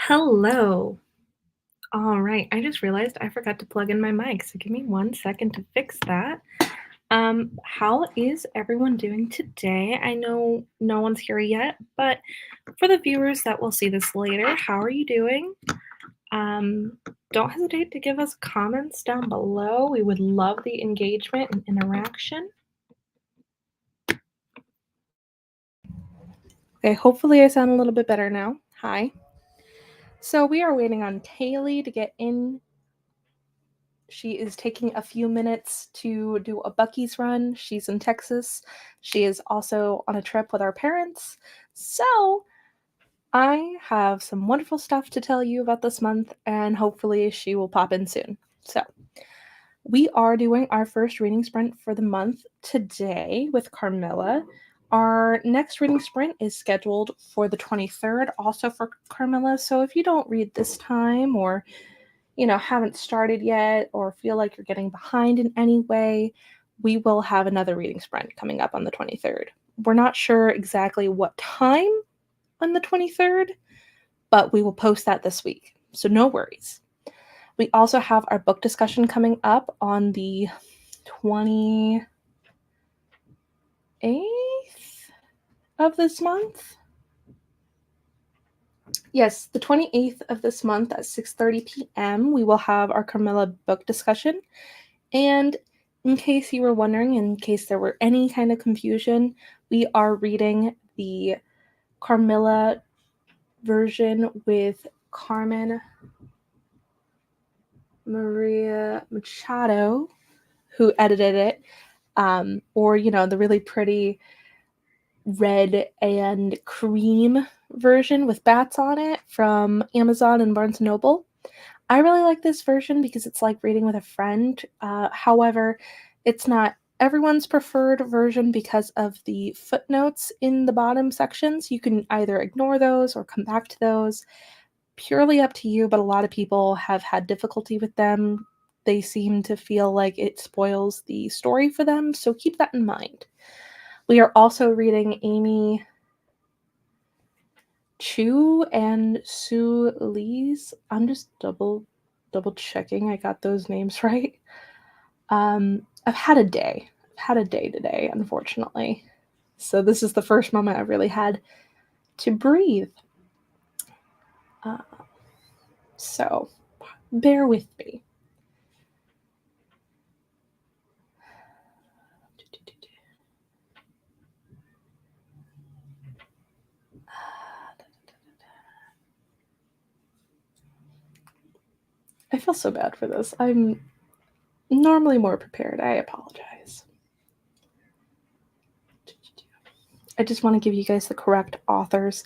Hello. All right, I just realized I forgot to plug in my mic, so give me 1 second to fix that. How is everyone doing today? I know no one's here yet, but for the viewers that will see this later, how are you doing? Um, don't hesitate to give us comments down below. We would love the engagement and interaction. Okay, hopefully I sound a little bit better now. Hi. So we are waiting on Kayleigh to get in. She is taking a few minutes to do a Bucky's run. She's in Texas. She is also on a trip with our parents. So I have some wonderful stuff to tell you about this month, and hopefully she will pop in soon. So we are doing our first reading sprint for the month today with Carmilla. Our next reading sprint is scheduled for the 23rd, also for Carmilla. So if you don't read this time or haven't started yet or feel like you're getting behind in any way, we will have another reading sprint coming up on the 23rd. We're not sure exactly what time on the 23rd, but we will post that this week. So no worries. We also have our book discussion coming up on the 28th of this month. Yes, the 28th of this month at 6:30 p.m. we will have our Carmilla book discussion. And in case you were wondering, in case there were any kind of confusion, we are reading the Carmilla version with Carmen Maria Machado, who edited it, or the really pretty red and cream version with bats on it from Amazon and Barnes & Noble. I really like this version because it's like reading with a friend. However, it's not everyone's preferred version because of the footnotes in the bottom sections. You can either ignore those or come back to those. Purely up to you, but a lot of people have had difficulty with them. They seem to feel like it spoils the story for them, so keep that in mind. We are also reading Amy Chu and Sue Lee's. I'm just double checking I got those names right. I've had a day. I've had a day today, unfortunately. So this is the first moment I've really had to breathe. So bear with me. I feel so bad for this. I'm normally more prepared. I apologize. I just want to give you guys the correct authors.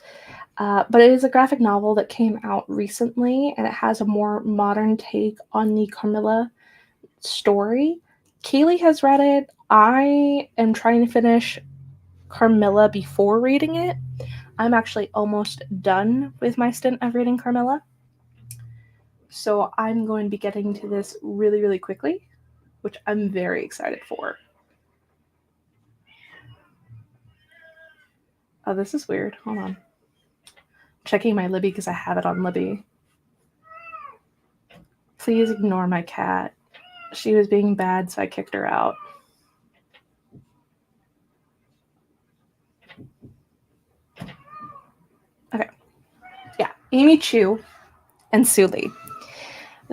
But it is a graphic novel that came out recently, and it has a more modern take on the Carmilla story. Kayleigh has read it. I am trying to finish Carmilla before reading it. I'm actually almost done with my stint of reading Carmilla. So I'm going to be getting to this really, really quickly, which I'm very excited for. Oh, this is weird. Hold on. Checking my Libby because I have it on Libby. Please ignore my cat. She was being bad, so I kicked her out. Okay. Yeah, Amy Chu and Sue Lee.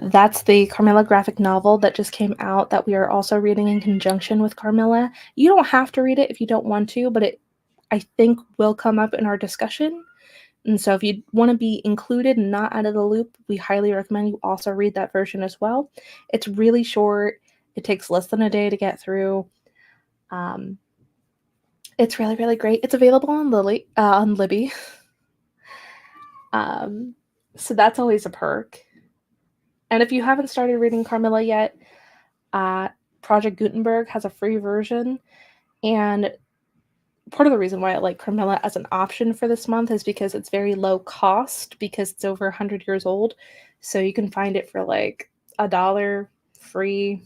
That's the Carmilla graphic novel that just came out that we are also reading in conjunction with Carmilla. You don't have to read it if you don't want to, but it, I think, will come up in our discussion. And so if you want to be included and not out of the loop, we highly recommend you also read that version as well. It's really short. It takes less than a day to get through. It's really, really great. It's available on Libby. So that's always a perk. And if you haven't started reading Carmilla yet, Project Gutenberg has a free version. And part of the reason why I like Carmilla as an option for this month is because it's very low cost because it's over 100 years old. So you can find it for like $1 free,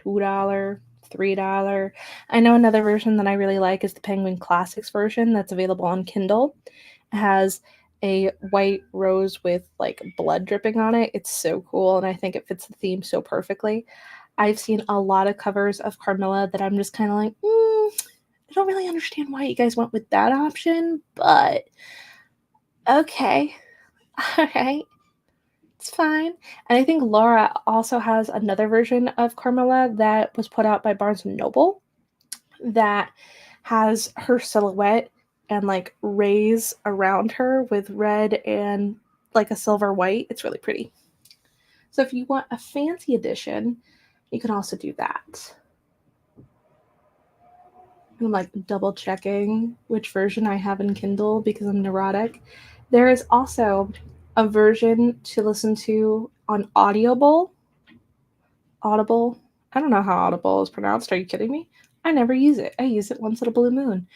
$2, $3. I know another version that I really like is the Penguin Classics version that's available on Kindle. It has a white rose with like blood dripping on it. It's so cool, and I think it fits the theme so perfectly. I've seen a lot of covers of Carmilla that I'm just kind of like, I don't really understand why you guys went with that option, but okay. All right. It's fine. And I think Laura also has another version of Carmilla that was put out by Barnes & Noble that has her silhouette and like rays around her with red and like a silver white. It's really pretty. So if you want a fancy edition, you can also do that. I'm like double checking which version I have in Kindle because I'm neurotic. There is also a version to listen to on Audible. Audible. I don't know how Audible is pronounced. Are you kidding me? I never use it. I use it once at a blue moon.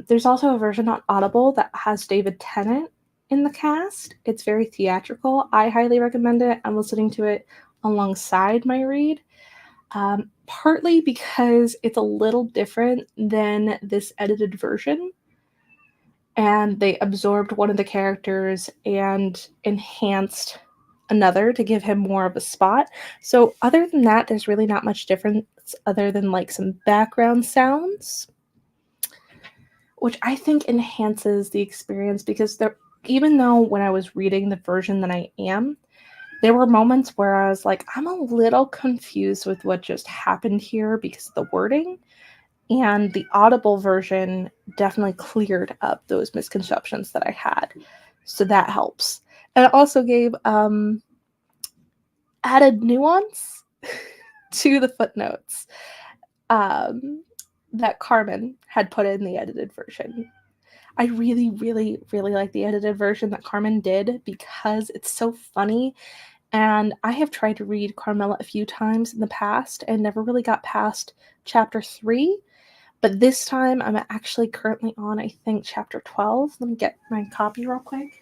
There's also a version on Audible that has David Tennant in the cast. It's very theatrical. I highly recommend it. I'm listening to it alongside my read. Partly because it's a little different than this edited version, and they absorbed one of the characters and enhanced another to give him more of a spot. So other than that, there's really not much difference other than like some background sounds, which I think enhances the experience because even though when I was reading the version that I am, there were moments where I was like, I'm a little confused with what just happened here because of the wording. And the Audible version definitely cleared up those misconceptions that I had. So that helps. And it also gave added nuance to the footnotes that Carmen had put in the edited version. I really, really, really like the edited version that Carmen did because it's so funny. And I have tried to read Carmilla a few times in the past and never really got past chapter 3. But this time I'm actually currently on, I think, chapter 12. Let me get my copy real quick.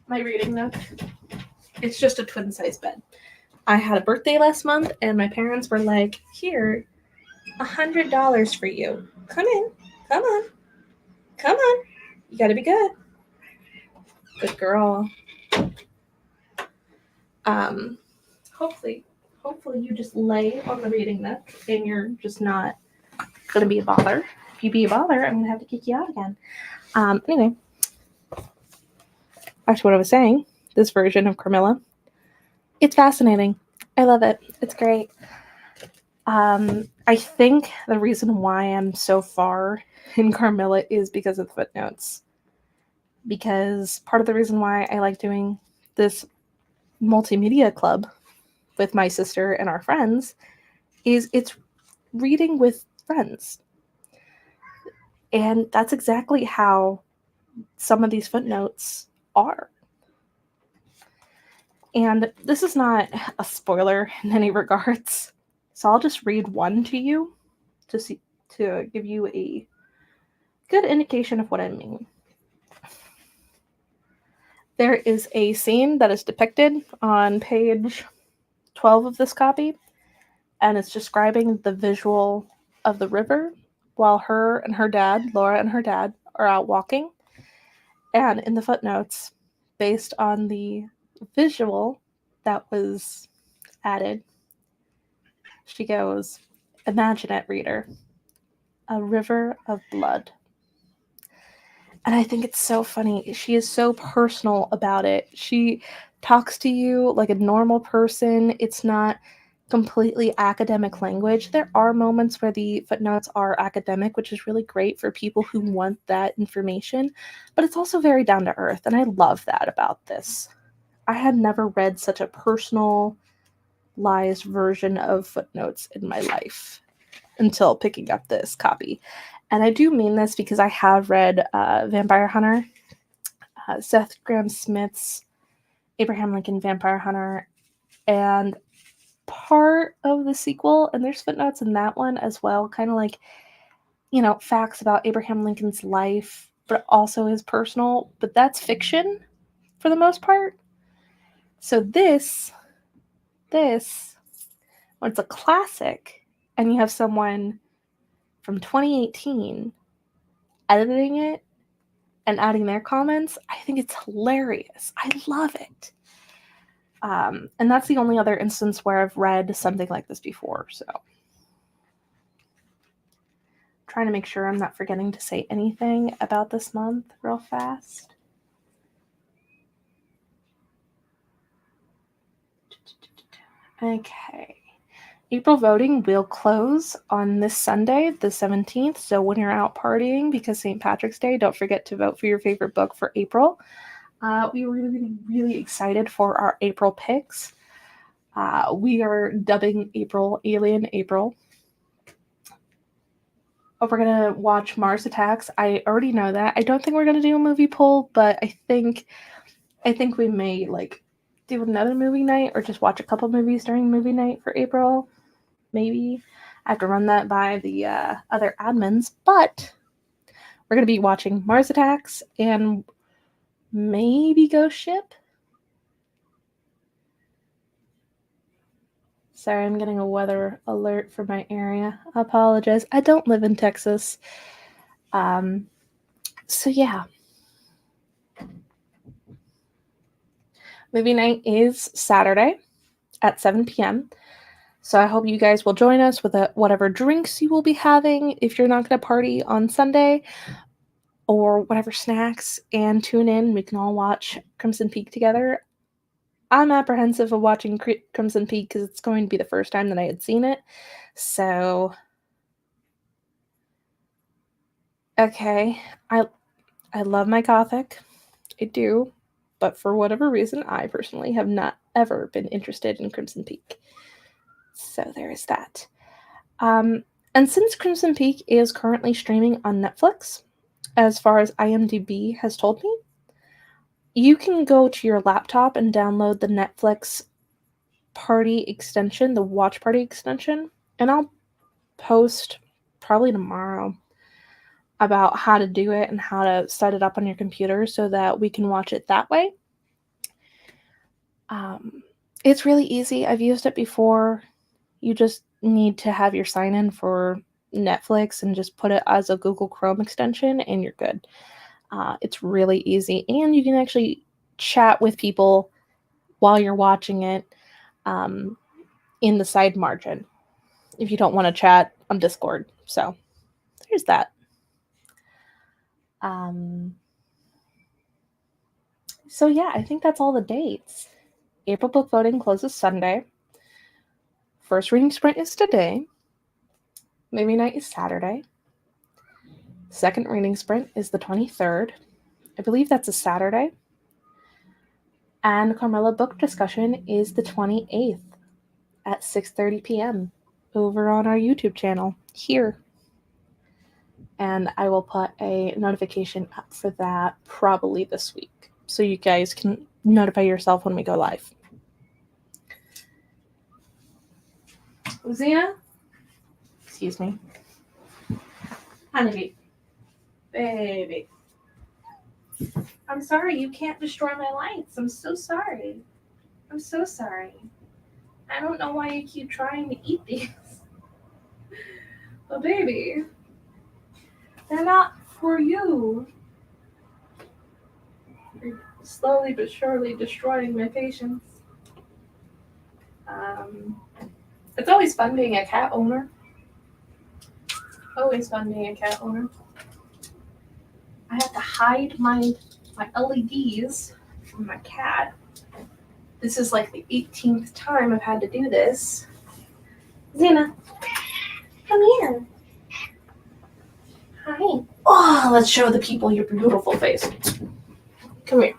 My reading nook. It's just a twin-size bed. I had a birthday last month, and my parents were like, here, $100 for you. Come in. Come on. Come on. You gotta be good. Good girl. Hopefully you just lay on the reading nook and you're just not gonna be a bother. If you be a bother, I'm gonna have to kick you out again. Anyway, back to what I was saying. This version of Carmilla, it's fascinating. I love it. It's great. I think the reason why I'm so far in Carmilla is because of the footnotes. Because part of the reason why I like doing this multimedia club with my sister and our friends is it's reading with friends. And that's exactly how some of these footnotes are. And this is not a spoiler in any regards. So I'll just read one to you to give you a good indication of what I mean. There is a scene that is depicted on page 12 of this copy, and it's describing the visual of the river while her and her dad, Laura and her dad, are out walking. And in the footnotes, based on the visual that was added, she goes, imagine it, reader, a river of blood. And I think it's so funny. She is so personal about it. She talks to you like a normal person. It's not completely academic language. There are moments where the footnotes are academic, which is really great for people who want that information, but it's also very down to earth, and I love that about this. I had never read such a personalized version of footnotes in my life until picking up this copy. And I do mean this because I have read Vampire Hunter, Seth Grahame-Smith's Abraham Lincoln Vampire Hunter, and part of the sequel, and there's footnotes in that one as well, kind of like, facts about Abraham Lincoln's life, but also his personal, but that's fiction for the most part. So this, when it's a classic, and you have someone from 2018 editing it and adding their comments, I think it's hilarious. I love it. And that's the only other instance where I've read something like this before, so. Trying to make sure I'm not forgetting to say anything about this month real fast. Okay. April voting will close on this Sunday, the 17th. So when you're out partying because St. Patrick's Day, don't forget to vote for your favorite book for April. We were really, really excited for our April picks. We are dubbing April Alien April. We're going to watch Mars Attacks. I already know that. I don't think we're going to do a movie poll, but I think we may do another movie night or just watch a couple movies during movie night for April. Maybe. I have to run that by the other admins, but we're going to be watching Mars Attacks and maybe Ghost Ship. Sorry, I'm getting a weather alert for my area. I apologize. I don't live in Texas. So yeah. Movie night is Saturday at 7 p.m. So I hope you guys will join us with whatever drinks you will be having if you're not going to party on Sunday, or whatever snacks, and tune in. We can all watch Crimson Peak together. I'm apprehensive of watching Crimson Peak because it's going to be the first time that I had seen it. So, okay, I love my Gothic. I do. But for whatever reason, I personally have not ever been interested in Crimson Peak. So there is that. And since Crimson Peak is currently streaming on Netflix, as far as IMDb has told me, you can go to your laptop and download the Netflix party extension, the watch party extension, and I'll post probably tomorrow about how to do it and how to set it up on your computer so that we can watch it that way. It's really easy. I've used it before. You just need to have your sign in for Netflix and just put it as a Google Chrome extension and you're good. It's really easy, and you can actually chat with people while you're watching it in the side margin if you don't want to chat on Discord. So there's that. So yeah, I think that's all the dates. April book voting closes Sunday. First reading sprint is today. Movie night is Saturday. Second reading sprint is the 23rd. I believe that's a Saturday. And Carmilla book discussion is the 28th at 6:30 p.m. over on our YouTube channel here. And I will put a notification up for that probably this week, so you guys can notify yourself when we go live. Xena? Excuse me. Honeybee. Baby. I'm sorry, you can't destroy my lights. I'm so sorry. I'm so sorry. I don't know why you keep trying to eat these. But baby, they're not for you. You're slowly but surely destroying my patience. It's always fun being a cat owner. Always fun being a cat owner. I have to hide my LEDs from my cat. This is like the 18th time I've had to do this. Xena, come here. Hi. Oh, let's show the people your beautiful face. Come here.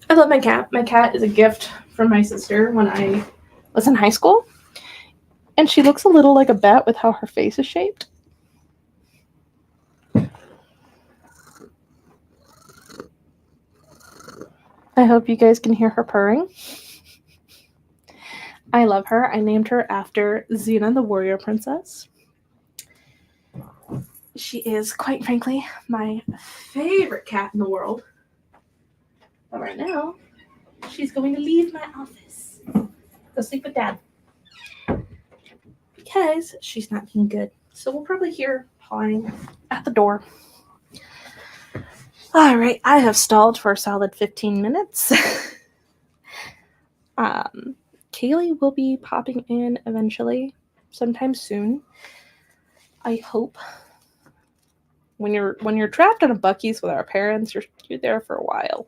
I love my cat. My cat is a gift from my sister when I was in high school. And she looks a little like a bat with how her face is shaped. I hope you guys can hear her purring. I love her. I named her after Xena, the warrior princess. She is, quite frankly, my favorite cat in the world. But right now, she's going to leave my office. Go sleep with Dad. Because she's not being good. So we'll probably hear her pawing at the door All right, I have stalled for a solid 15 minutes. Kayleigh will be popping in eventually, sometime soon. I hope. When you're trapped in a Bucky's with our parents, you're there for a while.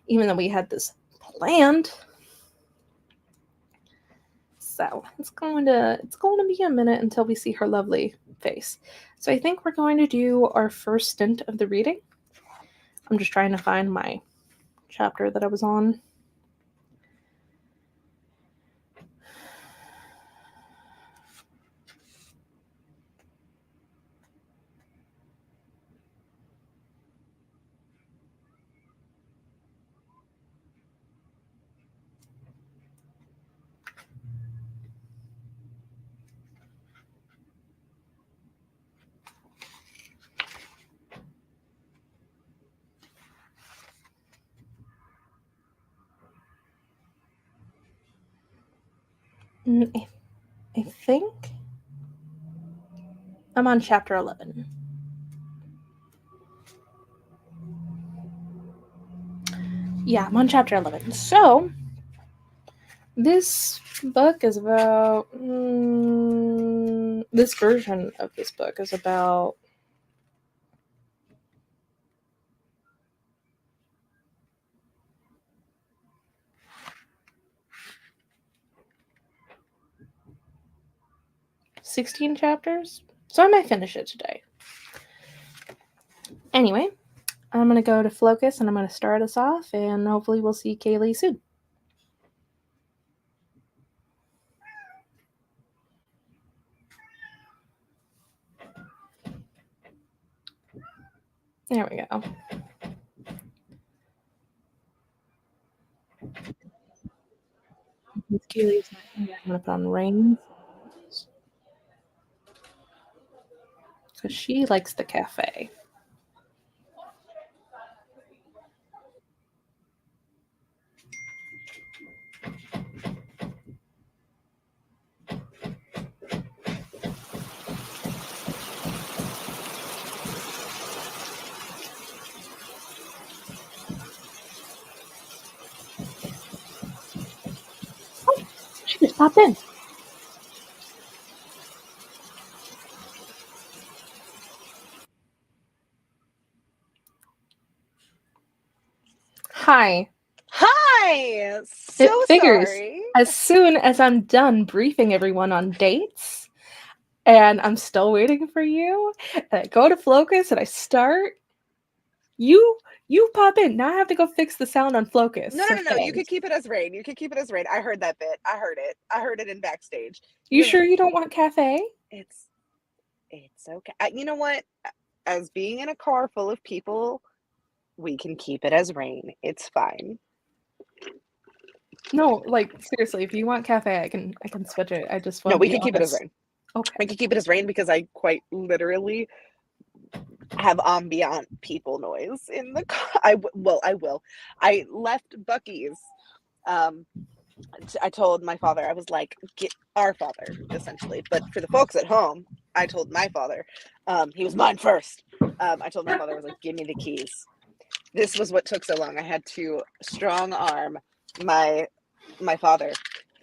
Even though we had this planned. So it's going to be a minute until we see her lovely face. So I think we're going to do our first stint of the reading. I'm just trying to find my chapter that I was on. I think I'm on chapter 11. Yeah, I'm on chapter 11. So, this book is about. This version of this book is about. $16 chapters. So I might finish it today. Anyway, I'm going to go to Focus and I'm going to start us off, and hopefully we'll see Kayleigh soon. There we go. Kayleigh's not here. I'm going to put on rain because she likes the cafe. She just popped in. Hi. Hi! So It figures. sorry. As soon as I'm done briefing everyone on dates, and I'm still waiting for you, and I go to Focus and I start, you pop in. Now I have to go fix the sound on Focus. No. You could keep it as rain. You could keep it as rain. I heard that bit. I heard it. I heard it in backstage. You sure you don't want cafe? It's okay. You know what? As being in a car full of people, we can keep it as rain. It's fine. No, like seriously, if you want cafe, I can switch it. I just want No, to we be can keep it as honest. rain. Okay. We can keep it as rain because I quite literally have ambient people noise in the car. I will. I left Bucky's. I told my father, I was like, get our father, essentially. But for the folks at home, I told my father, he was mine first. I told my father, I was like, give me the keys. This was what took so long. I had to strong arm my father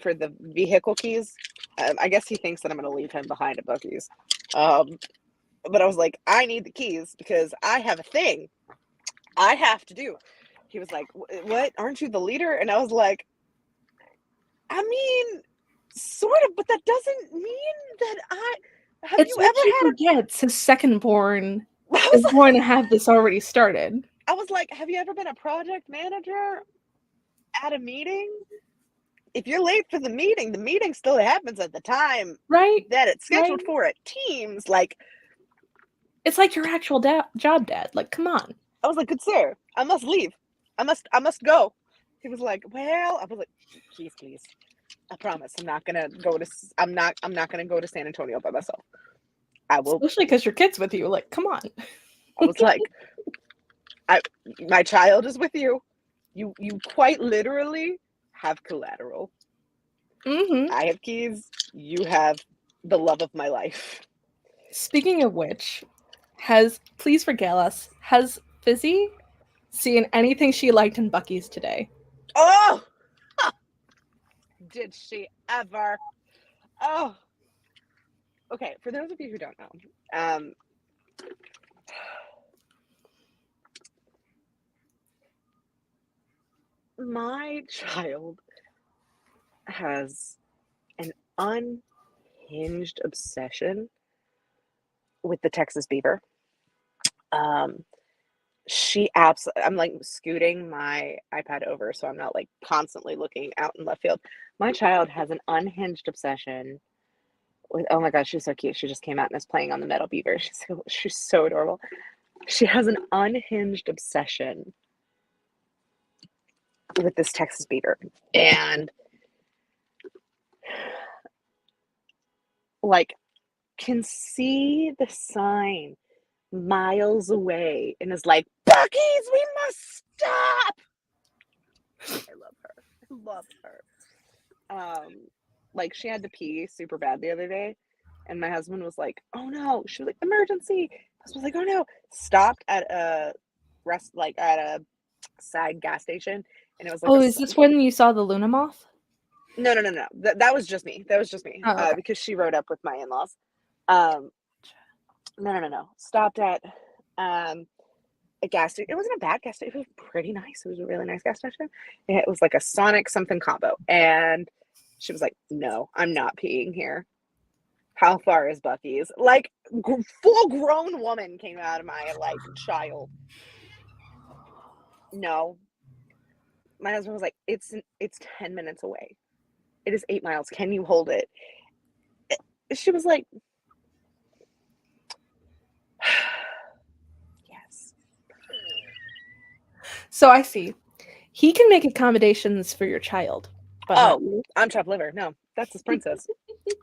for the vehicle keys. I guess he thinks that I'm going to leave him behind at Bucky's. But I was like, I need the keys because I have a thing I have to do. He was like, what? Aren't you the leader? And I was like, I mean, sort of, but that doesn't mean that have It's you what ever he had forgets. His secondborn is going to have this already started. I was like, have you ever been a project manager at a meeting? If you're late for the meeting still happens at the time Right? that it's scheduled Right? for at Teams. Like, It's like your actual job, Dad. Like, come on. I was like, good sir, I must leave. I must go. He was like, well, I was like, please. I promise I'm not gonna go to San Antonio by myself. I will. Especially because your kid's with you. Like, come on. I was like, my child is with you. You quite literally have collateral. Mm-hmm. I have keys. You have the love of my life. Speaking of which, please regale us. Has Fizzy seeing anything she liked in Bucky's today. Oh! Did she ever? Oh. Okay, for those of you who don't know, my child has an unhinged obsession with the Texas beaver. I'm like scooting my iPad over so I'm not like constantly looking out in left field. My child has an unhinged obsession with, oh my gosh, she's so cute. She just came out and is playing on the metal beaver. She's so adorable. She has an unhinged obsession with this Texas beaver. And like can see the sign miles away and is like, Bucky's, we must stop. I love her. I love her. Like she had to pee super bad the other day, and my husband was like, "Oh no!" She was like, "Emergency!" I was like, "Oh no!" Stopped at a at a side gas station, and it was like, is this when you saw the Luna moth? No. That was just me. That was just me. Oh, okay. Because she rode up with my in-laws. No. Stopped at a gas station. It wasn't a bad gas station. It was pretty nice. It was a really nice gas station. It was like a Sonic something combo. And she was like, "No, I'm not peeing here. How far is Bucky's?" Like, full grown woman came out of my, like, child. No. My husband was like, it's 10 minutes away. It is 8 miles. Can you hold it? She was like, yes. So I see. He can make accommodations for your child. But I'm chopped liver. No, that's his princess.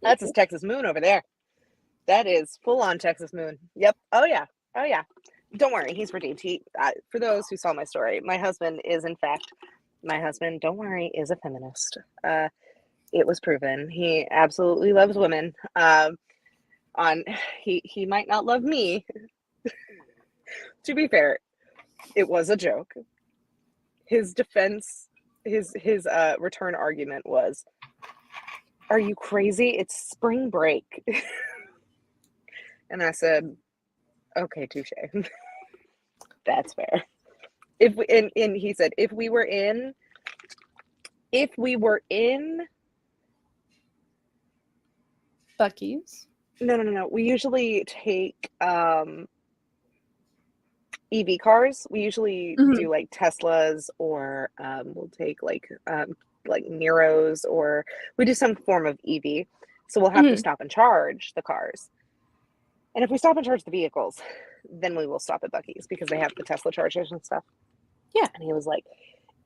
That's his Texas moon over there. That is full on Texas moon. Yep. Oh yeah. Don't worry, he's redeemed. For those who saw my story, my husband, don't worry, is a feminist. It was proven. He absolutely loves women. He might not love me. To be fair, it was a joke. His defense, his return argument was, "Are you crazy? It's spring break." And I said, "Okay, touche." That's fair. And he said, if we were in Bucky's. No. We usually take EV cars. We usually do like Teslas, or we'll take like Neros, or we do some form of EV. So we'll have to stop and charge the cars. And if we stop and charge the vehicles, then we will stop at Bucky's because they have the Tesla chargers and stuff. Yeah. And he was like,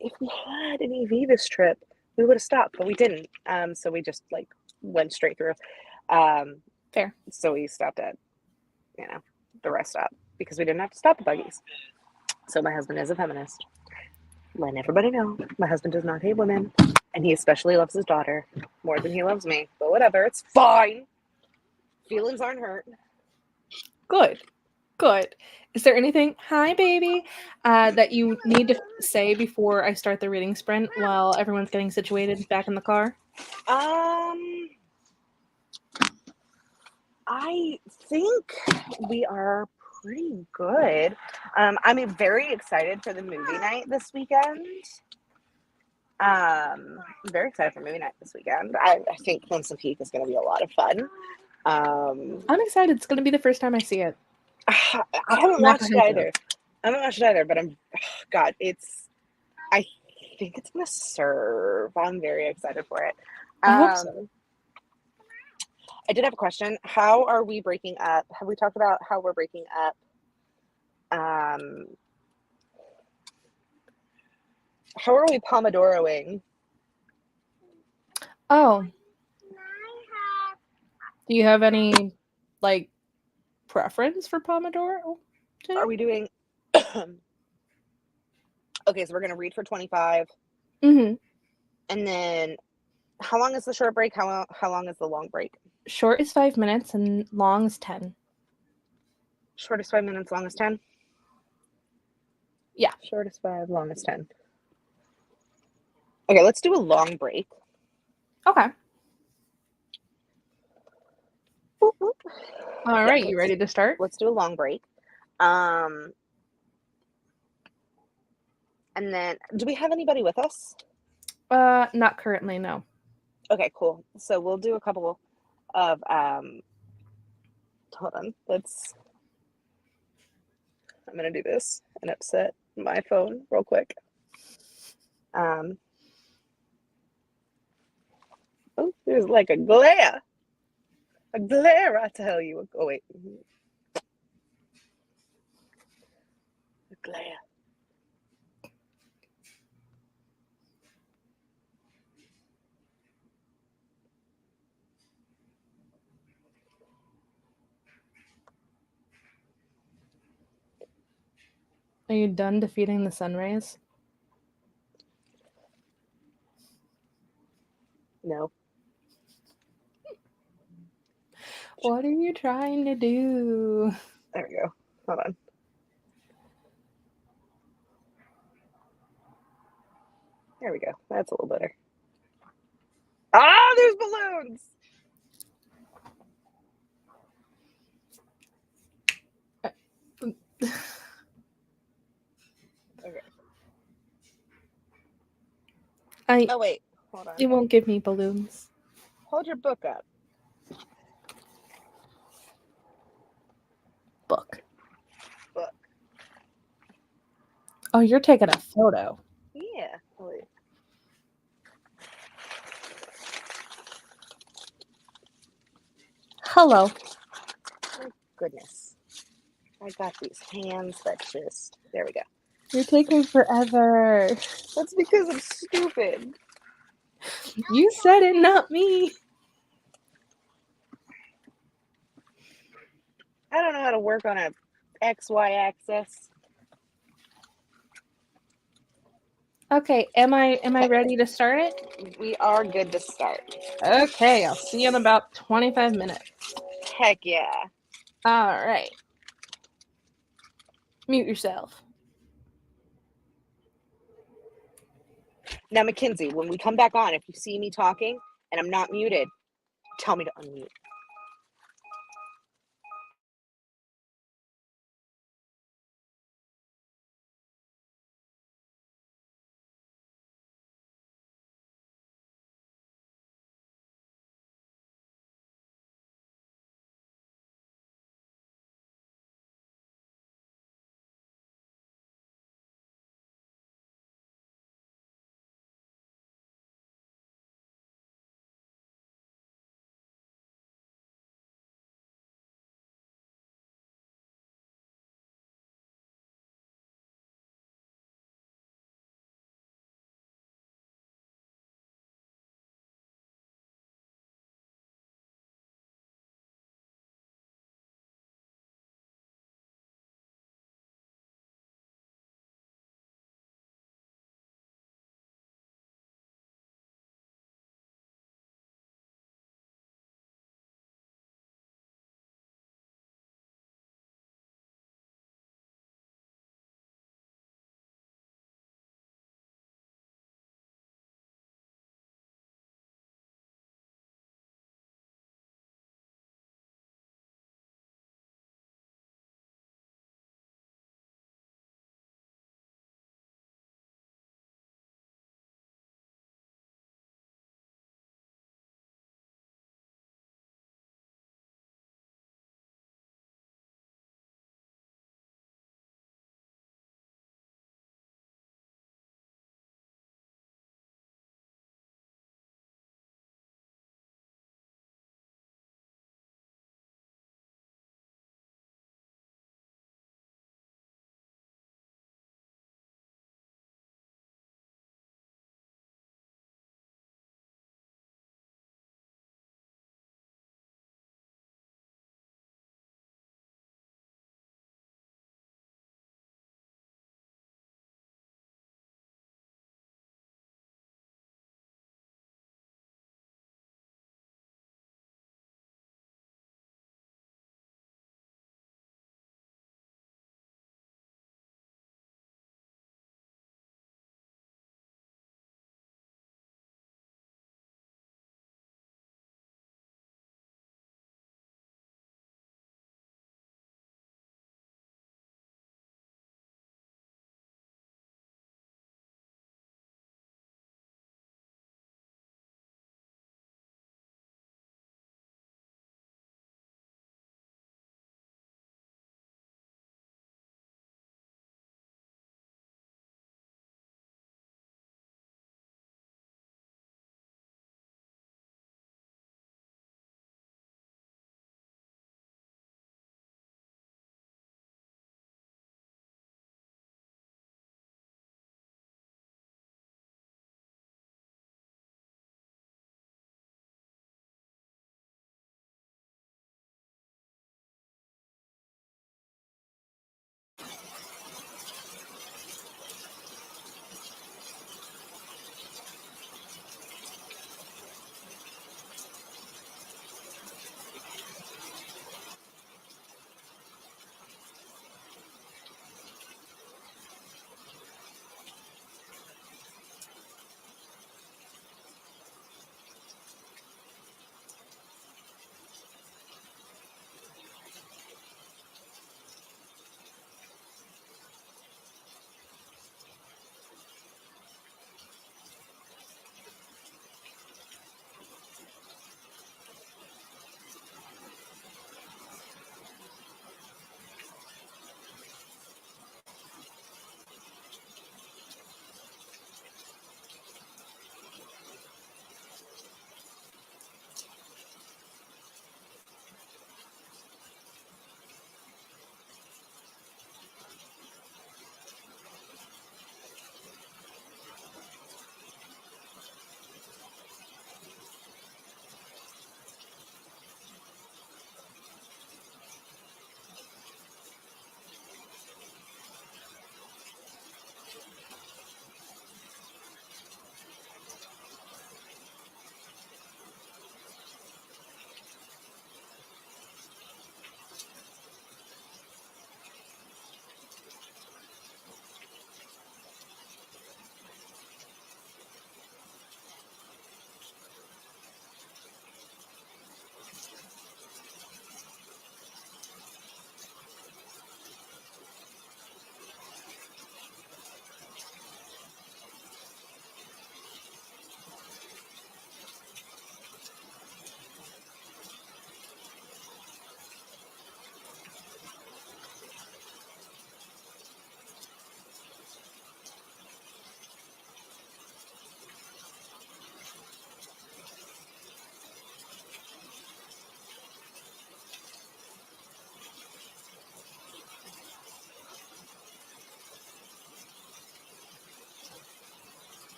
if we had an EV this trip, we would have stopped, but we didn't. So we just like went straight through. Fair. So we stopped at, the rest stop because we didn't have to stop at Bucky's. So my husband is a feminist. Letting everybody know, my husband does not hate women, and he especially loves his daughter more than he loves me. But whatever, it's fine. Feelings aren't hurt. Good. Is there anything, hi baby, that you need to say before I start the reading sprint while everyone's getting situated back in the car? I think we are pretty good. I'm very excited for the movie night this weekend. I'm very excited for movie night this weekend. I think Clemson Peak is going to be a lot of fun. I'm excited. It's going to be the first time I see it. I haven't watched it either. But I think it's going to serve. I'm very excited for it. I hope so. I did have a question. How are we breaking up? Have we talked about how we're breaking up? How are we Pomodoroing? Oh. Do you have any, like, preference for Pomodoro today? Are we doing... Okay, so we're going to read for 25. Mm-hmm. And then, how long is the short break? How long is the long break? Short is 5 minutes and long is 10. Short is 5 minutes, long is 10? Yeah. Shortest 5, longest 10. Okay, let's do a long break. Okay. Whoop, whoop. All right, you ready to start? Let's do a long break. And then, do we have anybody with us? Not currently, no. Okay, cool. So we'll do a couple of hold on. I'm gonna do this and upset my phone real quick. Oh, there's like a glare. A glare, I tell you. Oh wait. A glare. Are you done defeating the sun rays? No. What are you trying to do? There we go. Hold on. There we go. That's a little better. Ah, there's balloons. Okay. Oh wait. Hold on. It won't give me balloons. Hold your book up. Book. Book. Oh, you're taking a photo. Yeah. Oh, wait. Hello. Oh, goodness. I got these hands that just. There we go. You're taking forever. That's because I'm stupid. You said it, not me. I don't know how to work on a XY axis. Okay, am I ready to start it? We are good to start. Okay, I'll see you in about 25 minutes. Heck yeah. All right. Mute yourself. Now, Mackenzie, when we come back on, if you see me talking and I'm not muted, tell me to unmute.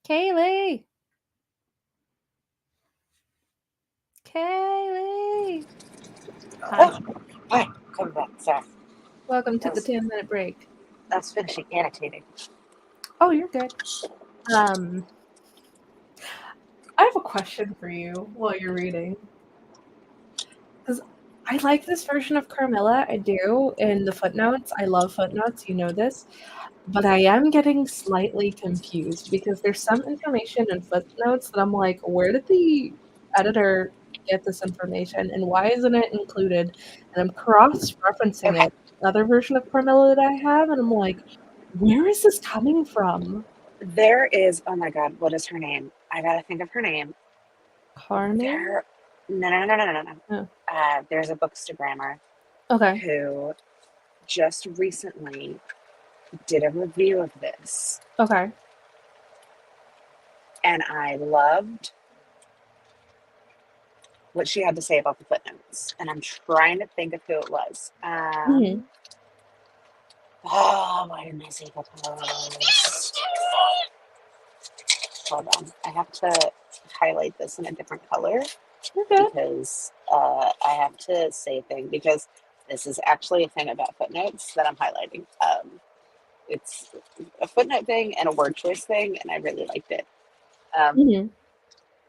Kayleigh! Kayleigh! Hi. Hi, come back. Sorry, Welcome to the 10-minute break. I was finishing annotating. Oh, you're good. I have a question for you while you're reading. Because I like this version of Carmilla, I do, in the footnotes. I love footnotes, you know this. But I am getting slightly confused because there's some information in footnotes that I'm like, where did the editor get this information and why isn't it included? And I'm cross-referencing Okay. it, other version of Carmilla that I have, and I'm like, where is this coming from? There is, oh my god, what is her name? I gotta think of her name. Carmen? No. Oh. There's a bookstagrammer Okay. who just recently did a review of this, Okay. and I loved what she had to say about the footnotes. And I'm trying to think of who it was. Mhm. Why didn't I say footnotes? Hold on, I have to highlight this in a different color Okay. because I have to say a thing because this is actually a thing about footnotes that I'm highlighting. It's a footnote thing and a word choice thing, and I really liked it. Mhm.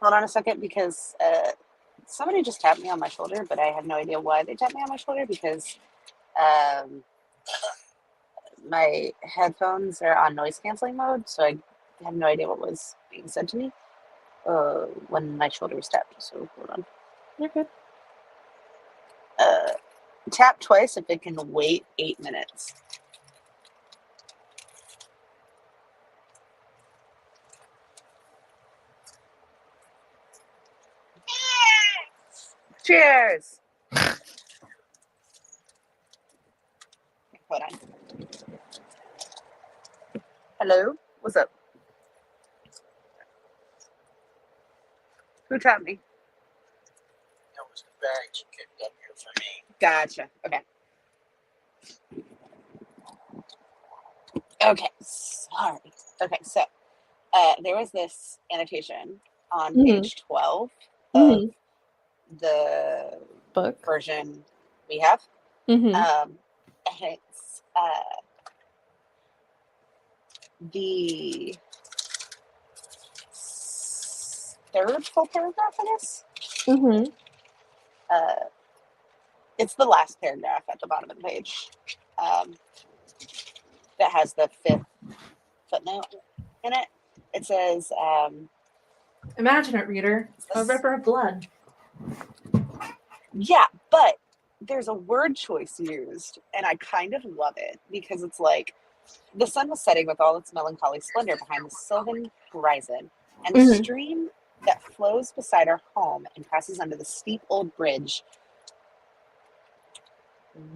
Hold on a second because somebody just tapped me on my shoulder, but I have no idea why they tapped me on my shoulder because my headphones are on noise canceling mode, so I have no idea what was being said to me when my shoulder was tapped. So hold on. You're good. Tap twice if it can wait 8 minutes. Cheers! Hold on. Hello? What's up? Who tapped me? It was the bags you kicked up here for me. Gotcha. Okay. Okay. Sorry. Okay, so there was this annotation on page 12 of the Book. version we have. Mhm. And it's the third full paragraph, I guess. Mhm. It's the last paragraph at the bottom of the page that has the fifth footnote in it. It says, Imagine it, reader. A river of blood. yeah, but there's a word choice used, and I kind of love it because it's like the sun was setting with all its melancholy splendor behind the sylvan horizon, and the Mhm. stream that flows beside our home and passes under the steep old bridge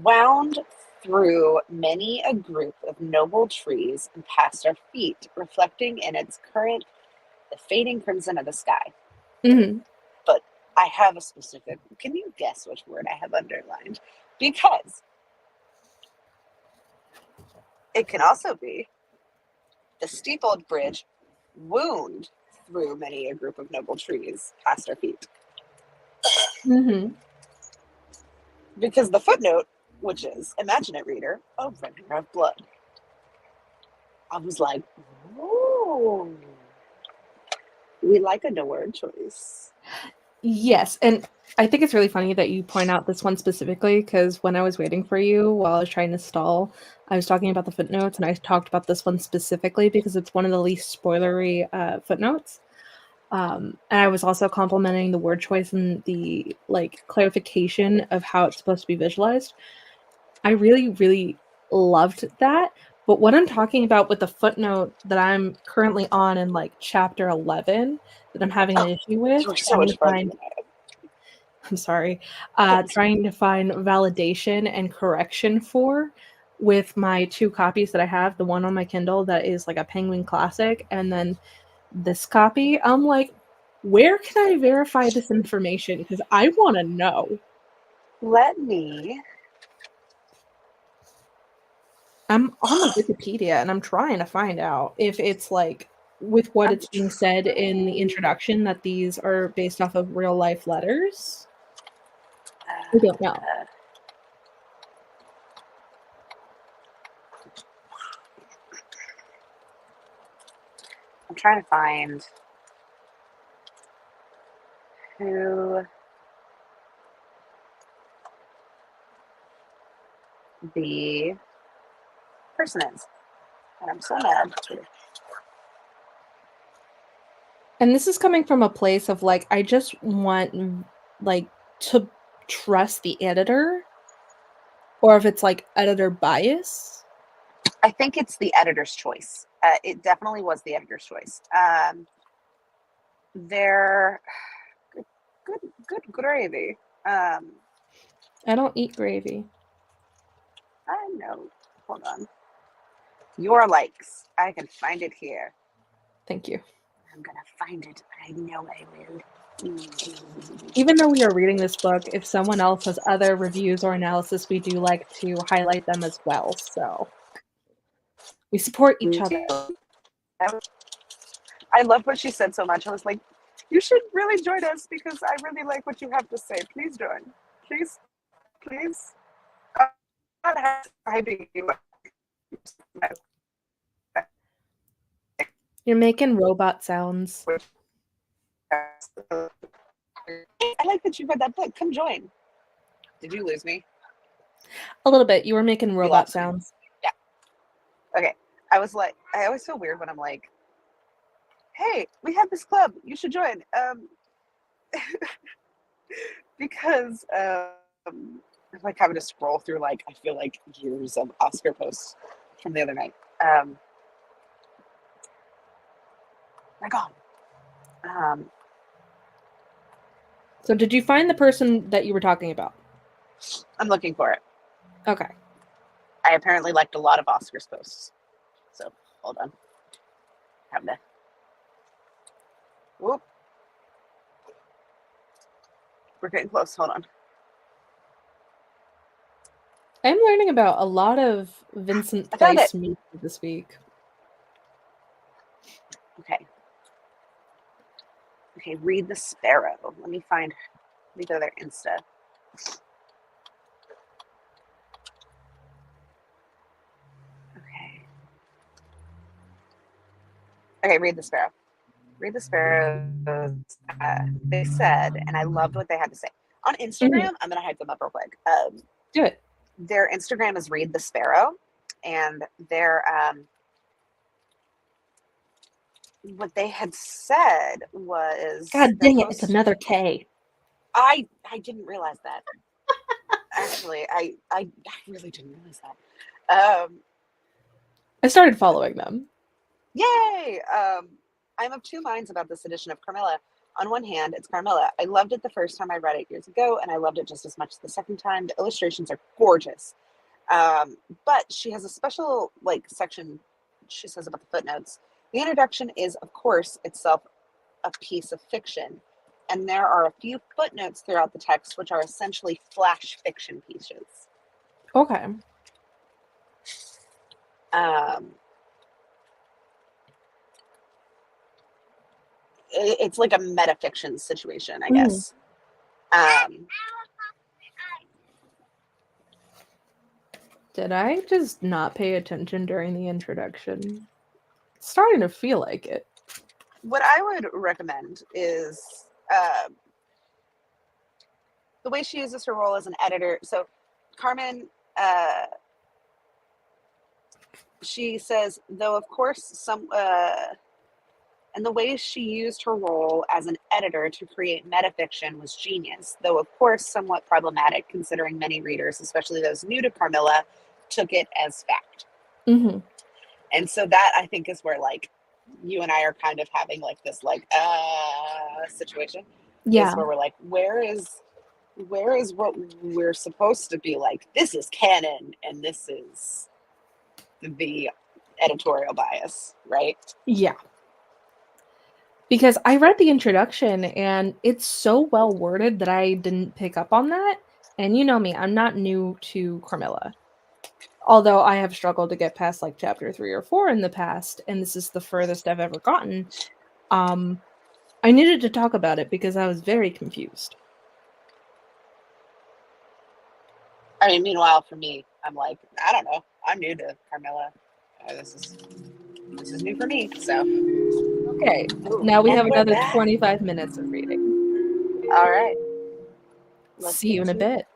wound through many a group of noble trees and past our feet, reflecting in its current the fading crimson of the sky. Mhm. But I have a specific, can you guess which word I have underlined? Because it can also be the steep old bridge wound through many a group of noble trees past our feet. Mhm. Because the footnote, which is imagine it, reader, a river of blood. I was like, ooh, we like a no word choice. Yes, and I think it's really funny that you point out this one specifically because when I was waiting for you while I was trying to stall, I was talking about the footnotes and I talked about this one specifically because it's one of the least spoilery footnotes. And I was also complimenting the word choice and the like clarification of how it's supposed to be visualized. I really, really loved that. But what I'm talking about with the footnote that I'm currently on in like chapter 11 that I'm having an issue with, You were so trying to much fun. find I'm sorry, trying to find validation and correction for with my 2 copies that I have, the one on my Kindle that is like a Penguin Classic, and then this copy. I'm like, where can I verify this information? Because I want to know. Let me. I'm on the Wikipedia and I'm trying to find out if it's like with what it's being said in the introduction that these are based off of real life letters? I don't know. I'm trying to find who the person is. And I'm so mad. And this is coming from a place of like, I just want like to trust the editor, or if it's like editor bias. I think it's the editor's choice. It definitely was the editor's choice. They're good gravy. I don't eat gravy. I know. Hold on. Your likes. I can find it here. Thank you. I'm gonna find it. I know I will. Even though we are reading this book, if someone else has other reviews or analysis, we do like to highlight them as well. So we support each other. I love what she said so much. I was like, you should really join us because I really like what you have to say. Please join. Please. I'm not hyping you up. You're making robot sounds. I like that you read that book. Come join. Did you lose me? A little bit. You were making robot lost me. sounds. Yeah. Okay. I was like, I always feel weird when I'm like, hey, we have this club. You should join. Because I'm like having to scroll through like I feel like years of Oscar posts from the other night. My God. So did you find the person that you were talking about? I'm looking for it. Okay. I apparently liked a lot of Oscars posts. So hold on. Have to. Whoop. We're getting close. Hold on. I'm learning about a lot of Vincent Price music this week. Okay. Okay, Read the Sparrow. Let me go to their Insta. Okay, Read the Sparrow. Read the Sparrow. They said, and I loved what they had to say. On Instagram, I'm going to hype them up real quick. Do it. Their Instagram is Read the Sparrow, and their what they had said was, God dang it, it's another K. I didn't realize that. Actually, I really didn't realize that. I started following them. Yay! I'm of two minds about this edition of Carmilla. On one hand, it's Carmilla. I loved it the first time I read it years ago, and I loved it just as much the second time. The illustrations are gorgeous. But she has a special section she says about the footnotes. The introduction is, of course, itself a piece of fiction, and there are a few footnotes throughout the text which are essentially flash fiction pieces. Okay. It's like a metafiction situation, I guess. Did I just not pay attention during the introduction? It's starting to feel like it. What I would recommend is the way she uses her role as an editor. So Carmen, she says, though of course and the way she used her role as an editor to create metafiction was genius, though of course somewhat problematic considering many readers, especially those new to Carmilla, took it as fact. Mm-hmm. And so that I think is where you and I are kind of having this situation. Yeah. Is where we're like, where is what we're supposed to be like, this is canon and this is the editorial bias, right? Yeah. Because I read the introduction and it's so well worded that I didn't pick up on that. And you know me, I'm not new to Carmilla. Although I have struggled to get past like chapter 3 or 4 in the past, and this is the furthest I've ever gotten. I needed to talk about it because I was very confused. I mean, meanwhile, for me, I'm like, I don't know. I'm new to Carmilla. This is new for me. So, Okay, now we have and we're another back. 25 minutes of reading. All right. Let's See you in a get to it. bit.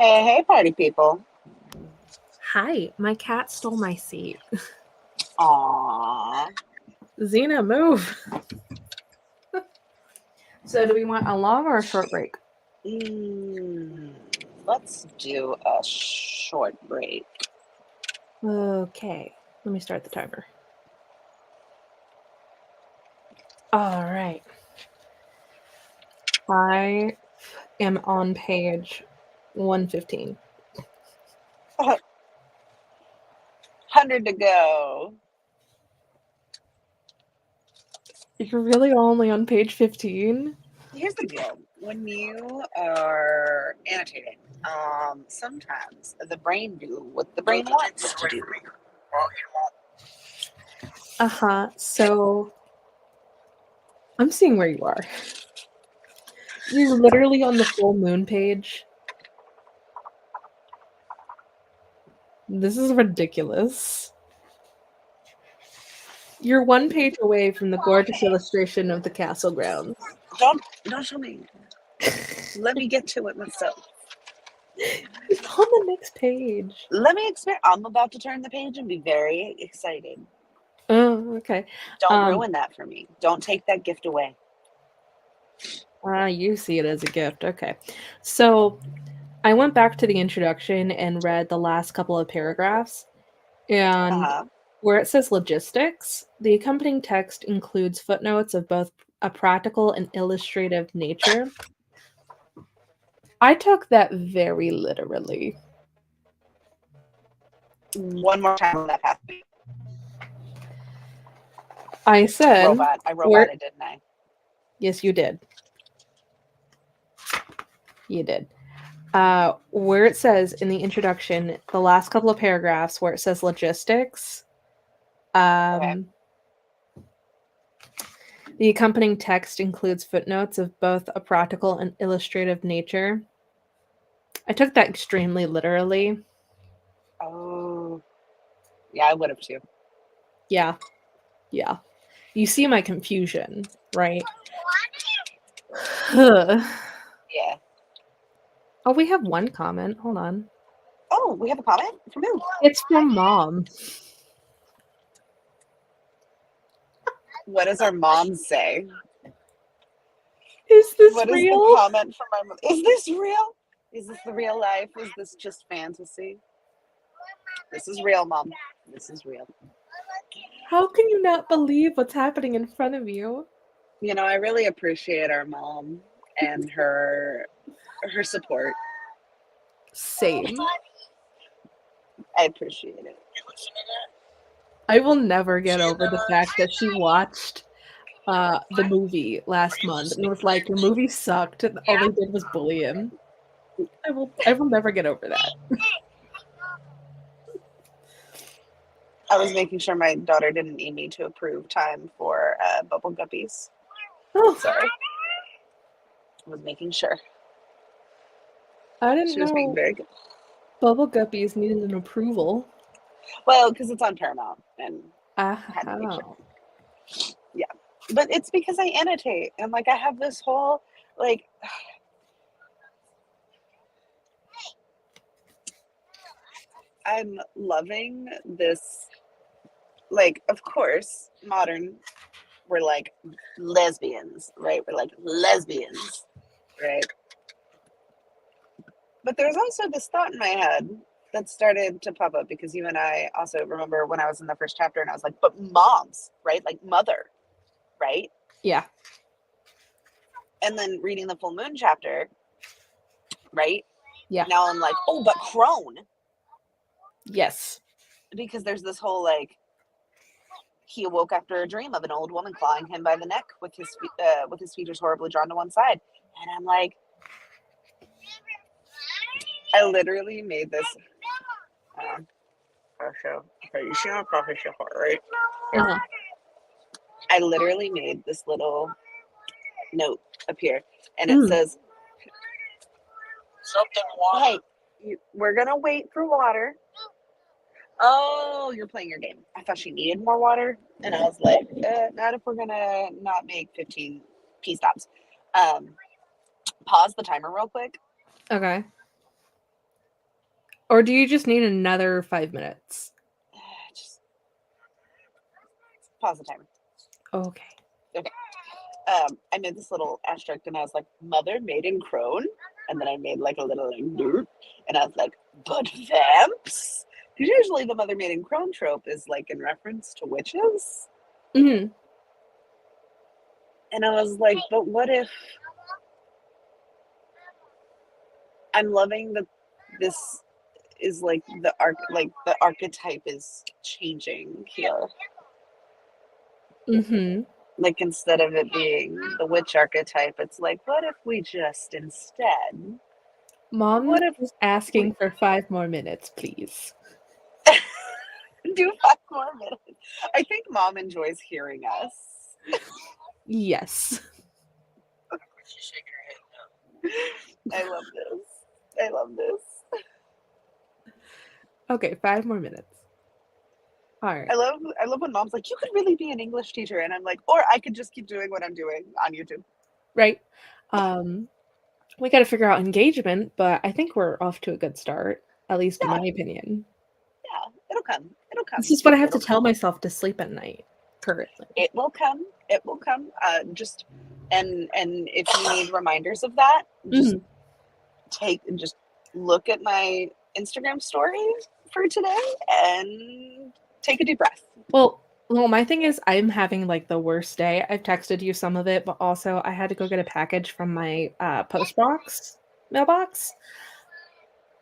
Hey, party people. Hi, my cat stole my seat. Aww. Xena, move. So, do we want a long or a short break? Let's do a short break. Okay, let me start the timer. All right. I am on page 115. 100 to go. You're really only on page 15? Here's the deal. When you are annotating, sometimes the brain do what the brain wants to do. Uh-huh. So, I'm seeing where you are. You're literally on the full moon page. This is ridiculous. You're one page away from the gorgeous illustration of the castle grounds. Don't show me. Let me get to it myself. It's on the next page. Let me experience. I'm about to turn the page and be very excited. Oh, okay. Don't ruin that for me. Don't take that gift away. You see it as a gift. Okay. So I went back to the introduction and read the last couple of paragraphs. And where it says logistics, the accompanying text includes footnotes of both a practical and illustrative nature. I took that very literally. One more time on that path. I said... I roboted, didn't I? Yes, you did. You did. Where it says in the introduction, the last couple of paragraphs where it says logistics, Okay. The accompanying text includes footnotes of both a practical and illustrative nature. I took that extremely literally. Oh. Yeah, I would have too. Yeah. Yeah. You see my confusion, right? Yeah. Oh, we have one comment. Hold on. Oh, we have a comment from who? It's from Mom. What does our mom say? Is this what real? Is the comment from our mom? Is this real? Is this the real life? Is this just fantasy? This is real, Mom. This is real. How can you not believe what's happening in front of you? You know, I really appreciate our mom and her support. Same. I appreciate it. I will never get over the fact that she watched the movie last month and was like, "Your movie sucked, and all they did was bully him." I will never get over that. I was making sure my daughter didn't need me to approve time for bubble guppies. Oh, sorry. I was making sure. I didn't She was being know very good. Bubble Guppies needed an approval. Well, because it's on Paramount, and I had to make sure. Yeah, but it's because I annotate, and like I have this whole like. I'm loving this. Like, of course, modern. We're like lesbians, right? We're like lesbians, right? But there's also this thought in my head that started to pop up because you and I also remember when I was in the first chapter and I was like, but moms, right? Like mother, right? Yeah. And then reading the full moon chapter, right? Yeah. Now I'm like, oh, but crone. Yes. Because there's this whole like, he awoke after a dream of an old woman clawing him by the neck with his features horribly drawn to one side. And I'm like, I literally made this show. Okay, you see my coffee show, right? Uh-huh. I literally made this little note appear, and it says, "Something water. Hey, we're gonna wait for water." Oh, you're playing your game. I thought she needed more water, and I was like, "Not if we're gonna not make 15 pee stops." Pause the timer real quick. Okay. Or do you just need another 5 minutes? Just pause the timer. Okay. Okay. I made this little asterisk and I was like, mother maiden crone. And then I made like a little like dirt. And I was like, but vamps? Because usually the mother maiden crone trope is like in reference to witches. Mm-hmm. And I was like, but what if I'm loving that this is like the archetype is changing here. Mm-hmm. Like instead of it being the witch archetype, it's like, what if we just instead Mom what if is asking for 5 more minutes, please. do 5 more minutes? I think mom enjoys hearing us. Yes. She's shaking her head no. I love this. Okay, 5 more minutes. All right. I love when mom's like, you could really be an English teacher, and I'm like, or I could just keep doing what I'm doing on YouTube. Right. We got to figure out engagement, but I think we're off to a good start, at least in Yeah. my opinion. Yeah, it'll come. This is what I have to tell myself to sleep at night currently. It will come. It will come. Just and if you need reminders of that, just just look at my Instagram story for today and take a deep breath. Well, my thing is I'm having like the worst day. I've texted you some of it, but also I had to go get a package from my mailbox,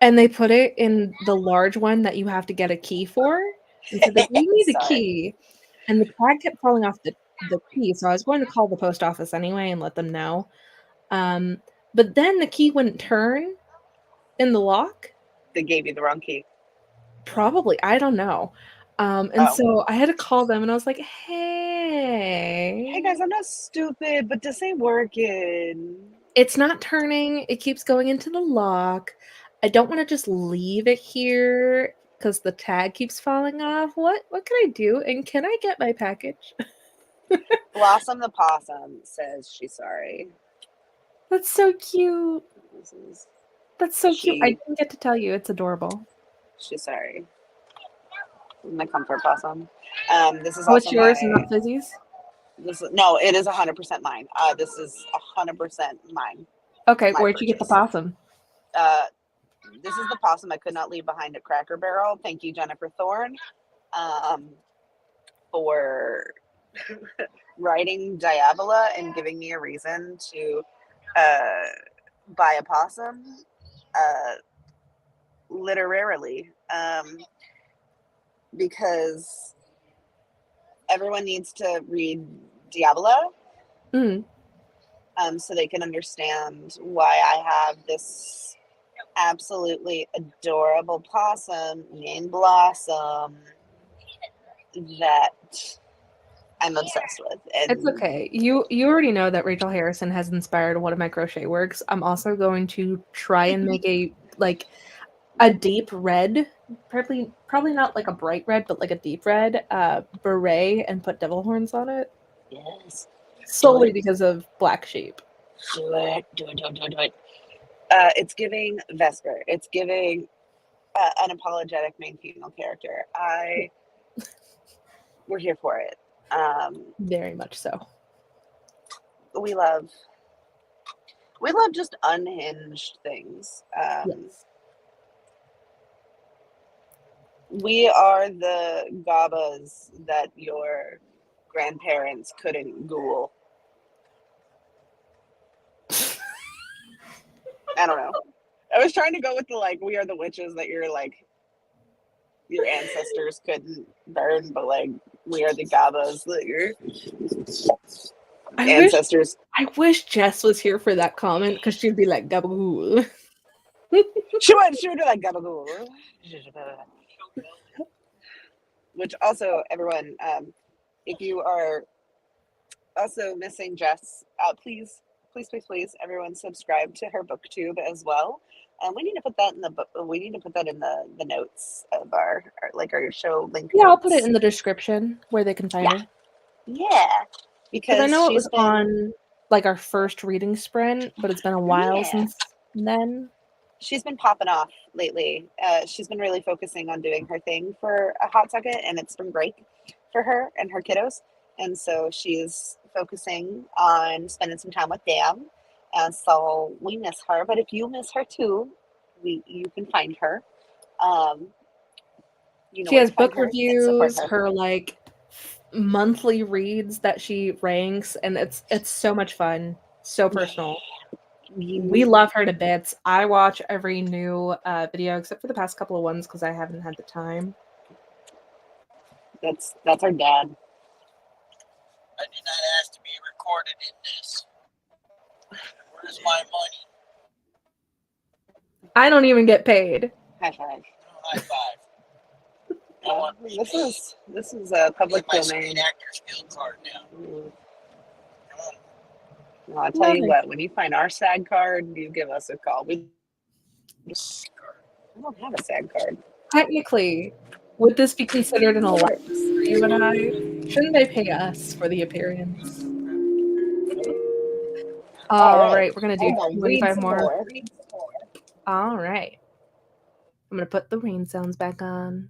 and they put it in the large one that you have to get a key for. And so they gave me the key, and the tag kept falling off the key. So I was going to call the post office anyway and let them know. But then the key wouldn't turn in the lock. They gave you the wrong key. Probably. I don't know. So I had to call them and I was like, hey guys, I'm not stupid, but this ain't working. It's not turning. It keeps going into the lock. I don't want to just leave it here because the tag keeps falling off. What can I do? And can I get my package? Blossom the possum says she's sorry. That's so cute. That's so cute. I didn't get to tell you. It's adorable. She's sorry. My comfort possum. This is What's also yours, not Fizzy's? No, it is 100% mine. This is 100% mine. Okay, where'd you get the possum? This is the possum I could not leave behind at Cracker Barrel. Thank you, Jennifer Thorne, for writing Diabola and giving me a reason to buy a possum literarily, because everyone needs to read Diabola so they can understand why I have this absolutely adorable possum named Blossom that I'm obsessed with. And it's okay. You already know that Rachel Harrison has inspired one of my crochet works. I'm also going to try and make a deep red, probably not like a bright red, but like a deep red beret and put devil horns on it. Yes. Solely because of Black Sheep. Do it. It's giving Vesper. It's giving an apologetic main female character. We're here for it. Very much so. We love just unhinged things. Yes. We are the gabas that your grandparents couldn't ghoul. I don't know. I was trying to go with the we are the witches that your ancestors couldn't burn, but we are the gabas that your ancestors. I wish Jess was here for that comment because she'd be like gabagool. She would be like gabagool. Which also, everyone, if you are also missing Jess, please, everyone subscribe to her booktube as well. We need to put that in the notes of our show link. Yeah, I'll put it in the description where they can find her. Yeah, because I know it was on our first reading sprint, but it's been a while since then. she's been popping off lately. She's been really focusing on doing her thing for a hot second, and it's spring break for her and her kiddos. And so she's focusing on spending some time with them. And so we miss her. But if you miss her too, you can find her. You know She where has to find book her and support reviews, her. her like monthly reads that she ranks, and it's so much fun, so personal. We love her to bits. I watch every new video except for the past couple of ones because I haven't had the time. That's our dad. I did not ask to be recorded in this. Where's my money? I don't even get paid. High five. Oh, high five. I want to be paid. This is a public Get my domain. Screen Actors Guild card now. Mm. Come on. Well, I'll tell you Love it. what, when you find our SAG card, you give us a call. I don't have a SAG card. Technically, would this be considered an allowance for you and I? Shouldn't they pay us for the appearance? All right, we're gonna do 25 more. All right. I'm gonna put the rain sounds back on.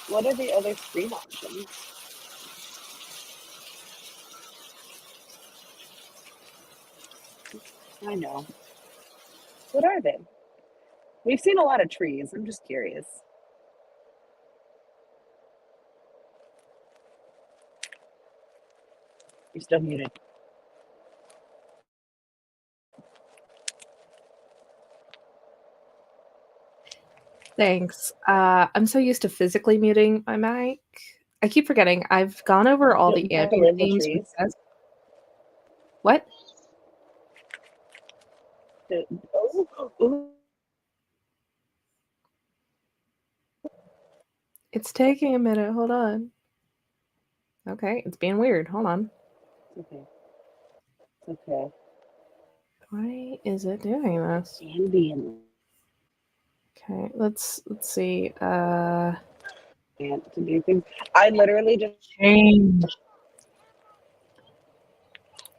What are the other screen options? I know. What are they? We've seen a lot of trees. I'm just curious. You're still muted. Thanks. I'm so used to physically muting my mic. I keep forgetting. I've gone over all the Don't have to ambient live in themes. trees. What? Oh. It's taking a minute. Hold on. Okay, it's being weird. Hold on. Okay. Okay. Why is it doing this? Ambient. Okay, let's see. To do things. I literally just Change.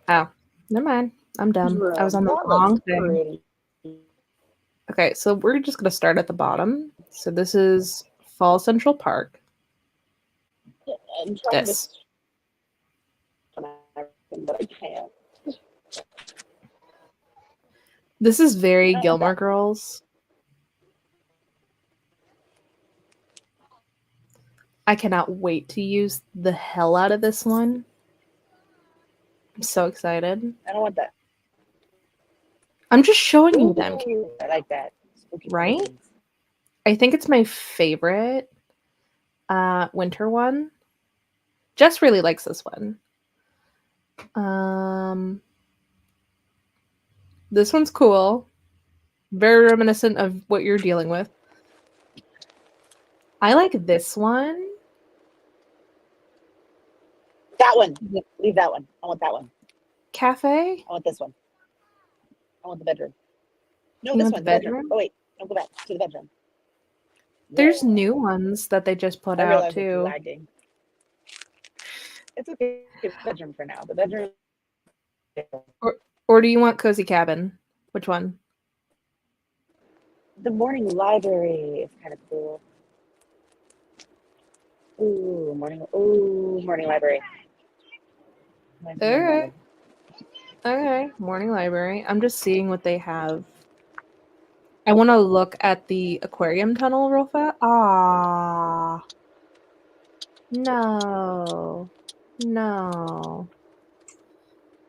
Oh, never mind. I'm done. I was on the That wrong looks thing. pretty. Okay, so we're just gonna start at the bottom. So this is Fall Central Park. I'm trying This. but I can't. This is very Gilmore Girls. I cannot wait to use the hell out of this one. I'm so excited. I don't want that. I'm just showing you them. Ooh, I like that. Spooky Right? pumpkins. I think it's my favorite winter one. Jess really likes this one. This one's cool. Very reminiscent of what you're dealing with. I like this one. That one. Leave that one. I want that one. Cafe? I want this one. I want the bedroom. No, You this want one. the bedroom? Oh wait, don't go back to the bedroom. There's Yeah. new ones that they just put I out realize it's too. lagging. It's okay. Bedroom for now. The bedroom. Or do you want Cozy Cabin? Which one? The morning library is kind of cool. Ooh, morning library. Okay. Okay, morning library. I'm just seeing what they have. I want to look at the aquarium tunnel real fast. Ah. No. No.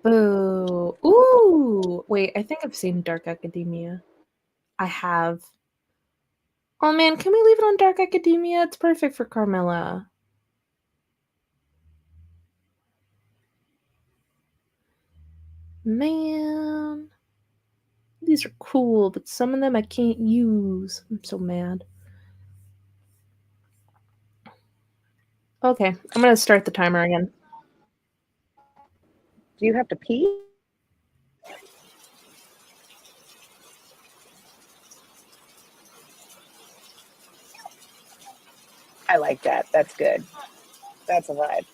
Boo. Ooh. Wait, I think I've seen Dark Academia. I have. Oh man, can we leave it on Dark Academia? It's perfect for Carmilla. Man. These are cool, but some of them I can't use. I'm so mad. Okay, I'm gonna start the timer again. Do you have to pee? I like that. That's good. That's a vibe.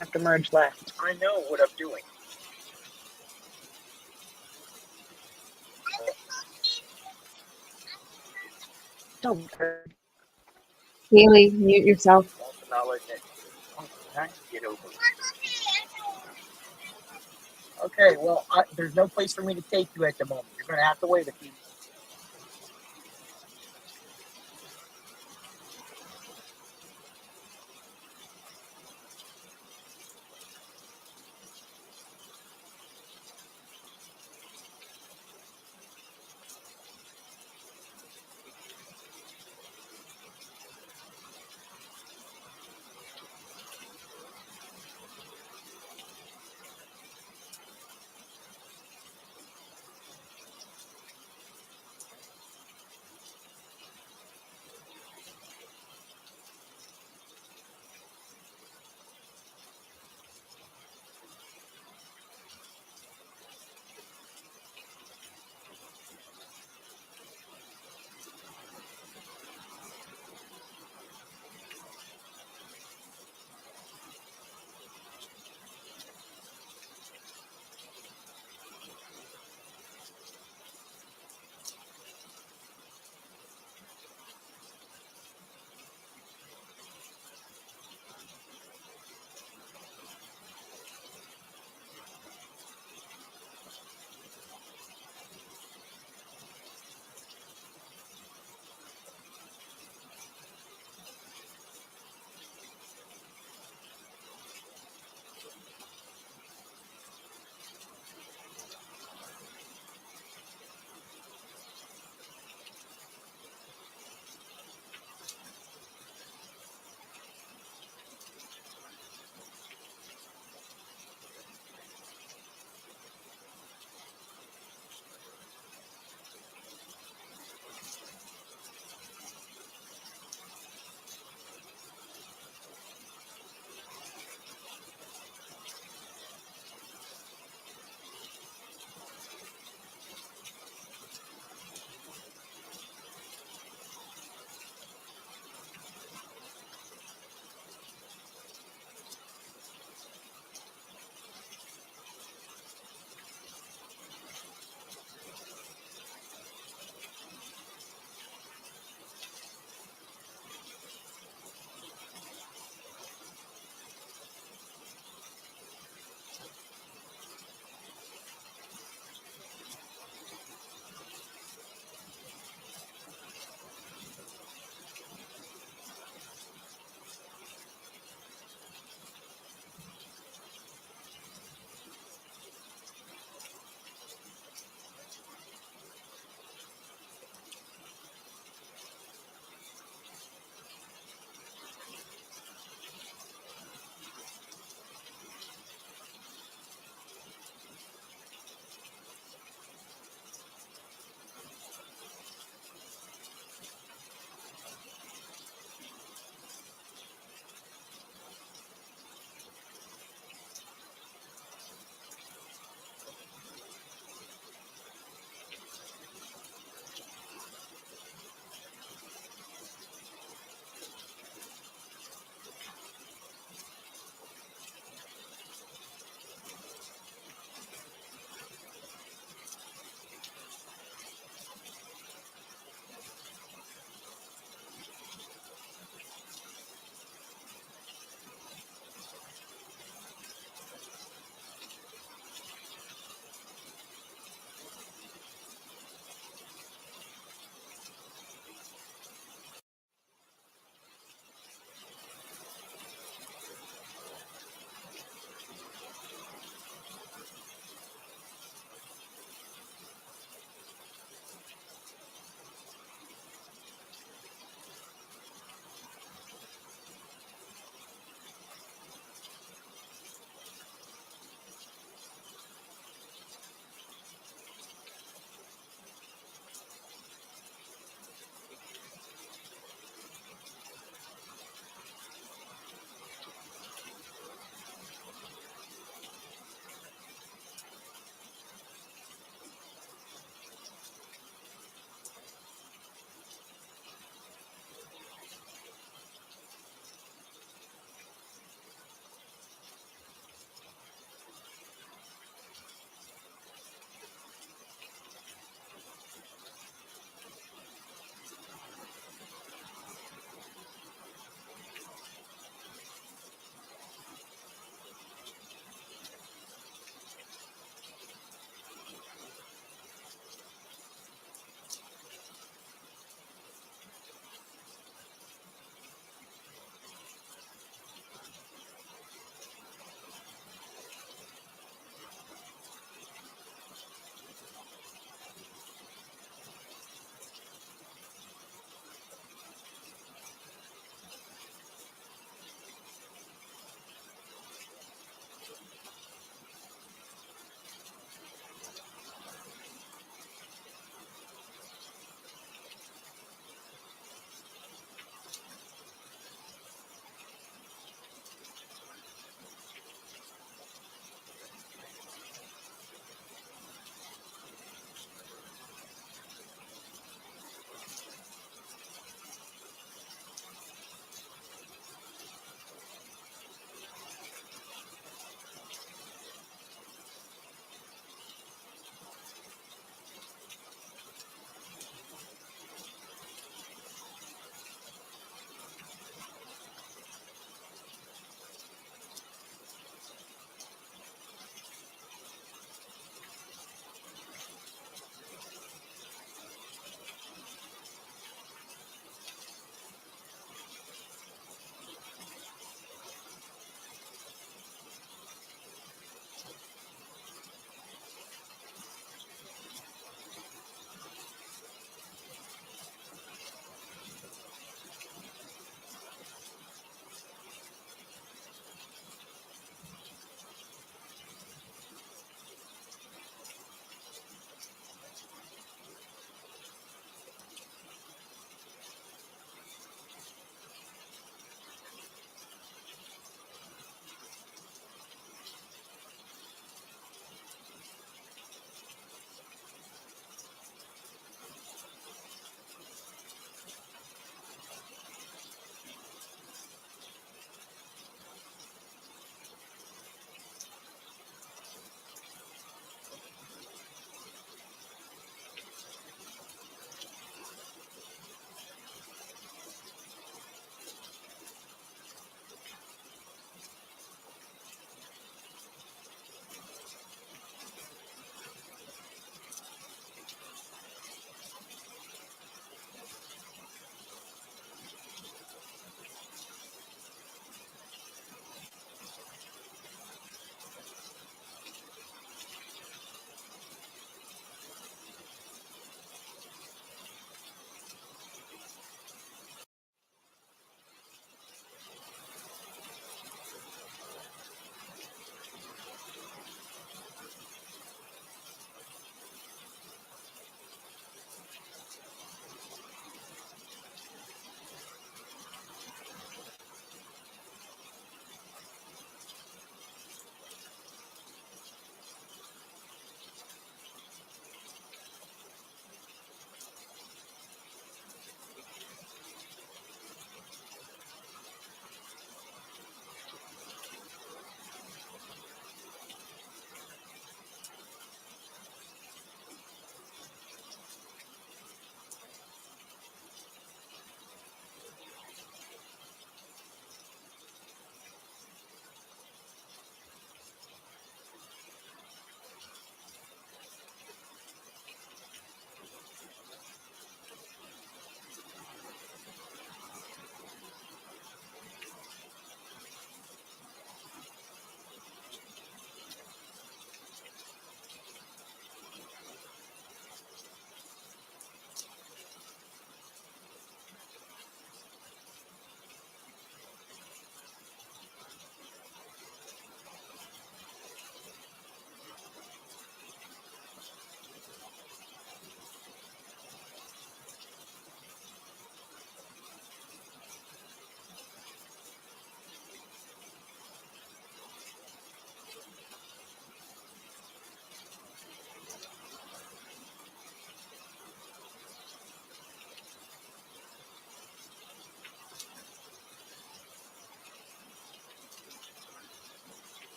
Have to merge left. I know what I'm doing. Don't. Kayleigh, mute yourself. Also not letting it get over. Okay, well, there's no place for me to take you at the moment. You're going to have to wait a few.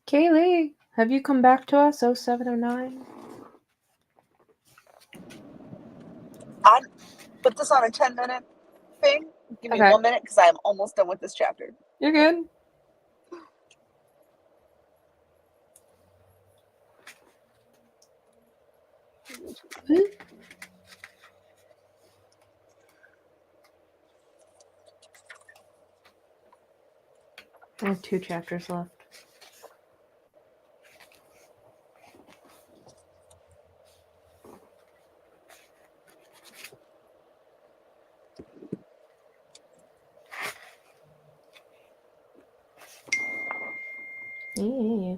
Kayleigh, have you come back to us? 0709? I put this on a 10-minute thing. Give me Okay. 1 minute because I am almost done with this chapter. You're good. I have 2 chapters left. Yeah.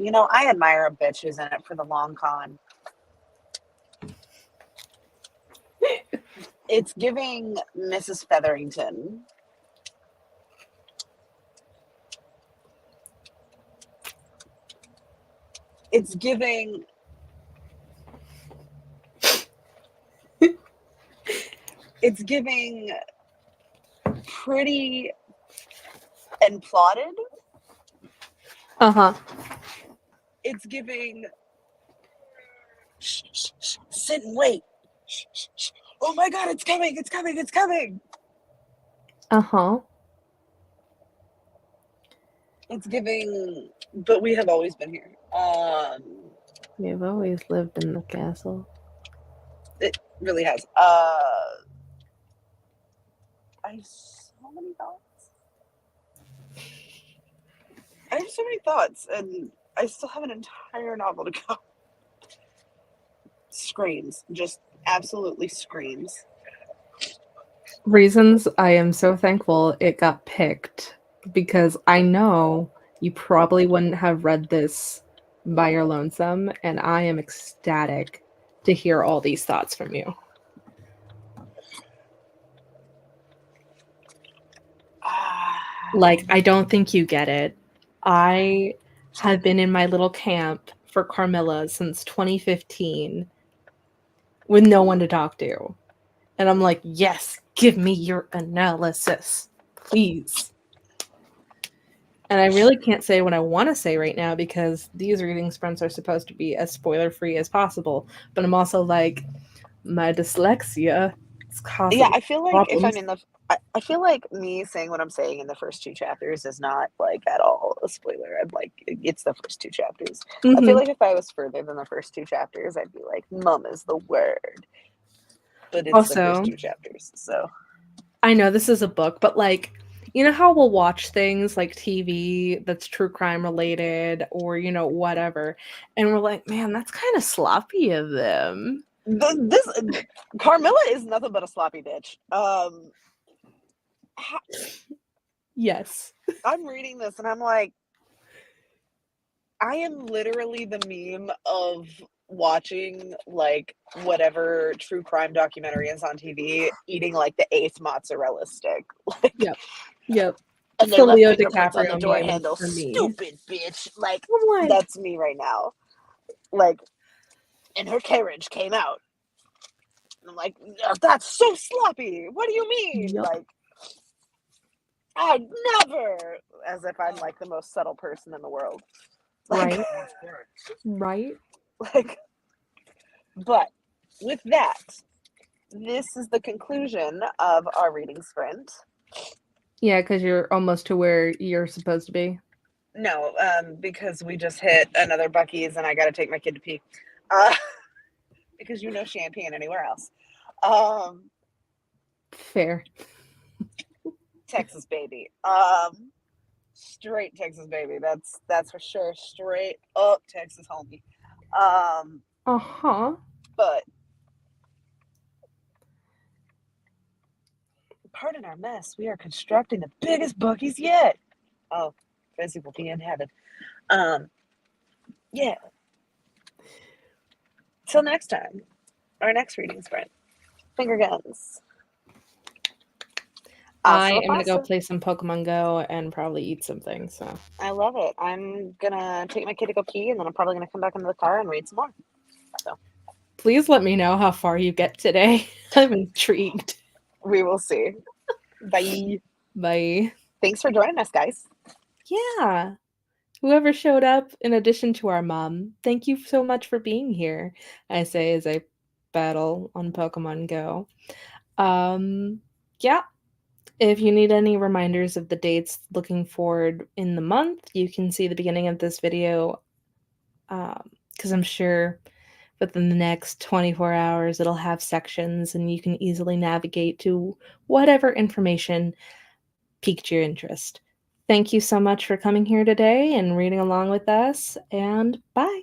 You know, I admire a bitch who's in it for the long con. It's giving Mrs. Featherington. It's giving. It's giving pretty and plotted. Uh-huh. It's giving. Shh, shh, shh, sit and wait. Shh, shh, shh. Oh my god, it's coming! It's coming! It's coming! Uh-huh. It's giving. But we have always been here. We've always lived in the castle. It really has. I have so many thoughts. And I still have an entire novel to go. Screams. Just absolutely screams. Reasons I am so thankful it got picked, because I know you probably wouldn't have read this by your lonesome, and I am ecstatic to hear all these thoughts from you. Like, I don't think you get it. I have been in my little camp for Carmilla since 2015 with no one to talk to. And I'm like, yes, give me your analysis, please. And I really can't say what I want to say right now because these reading sprints are supposed to be as spoiler-free as possible. But I'm also like, my dyslexia is causing Yeah, I feel like if I'm problems. in the. I feel like me saying what I'm saying in the first 2 chapters is not like at all a spoiler. I'm like, it's the first 2 chapters. I feel like if I was further than the first 2 chapters, I'd be like, mum is the word. But it's the first Also, 2 chapters, so. I know this is a book, but like, you know how we'll watch things like TV that's true crime related or, you know, whatever, and we're like, man, that's kind of sloppy of them. This Carmilla is nothing but a sloppy bitch. Yes. I'm reading this and I'm like, I am literally the meme of watching like whatever true crime documentary is on TV, eating like the 8th mozzarella stick. Like, Yep. Yep. and It's they the left Leo fingerprints on the DiCaprio door meme handle. for me. Stupid bitch. Like, I'm like, that's me right now. Like, and her carriage came out. And I'm like, that's so sloppy. What do you mean? yep. Like, I'd never, as if I'm like the most subtle person in the world. Like, Right. Right. like, but with that, this is the conclusion of our reading sprint. Yeah, because you're almost to where you're supposed to be. No, because we just hit another Bucky's and I got to take my kid to pee. Because champagne anywhere else. Fair. Texas baby. Straight Texas baby. That's for sure. Straight up Texas homie. Uh-huh. But pardon our mess. We are constructing the biggest Bucky's yet. Oh, Fizzy will be in heaven. Yeah. Till next time. Our next reading sprint. Finger guns. I am going to go play some Pokemon Go and probably eat something, so. I love it. I'm going to take my kid to go pee, and then I'm probably going to come back into the car and read some more. So. Please let me know how far you get today. I'm intrigued. We will see. Bye. Bye. Thanks for joining us, guys. Yeah. Whoever showed up, in addition to our mom, thank you so much for being here, I say as I battle on Pokemon Go. Yeah. If you need any reminders of the dates looking forward in the month, you can see the beginning of this video, because I'm sure within the next 24 hours it'll have sections and you can easily navigate to whatever information piqued your interest. Thank you so much for coming here today and reading along with us, and bye!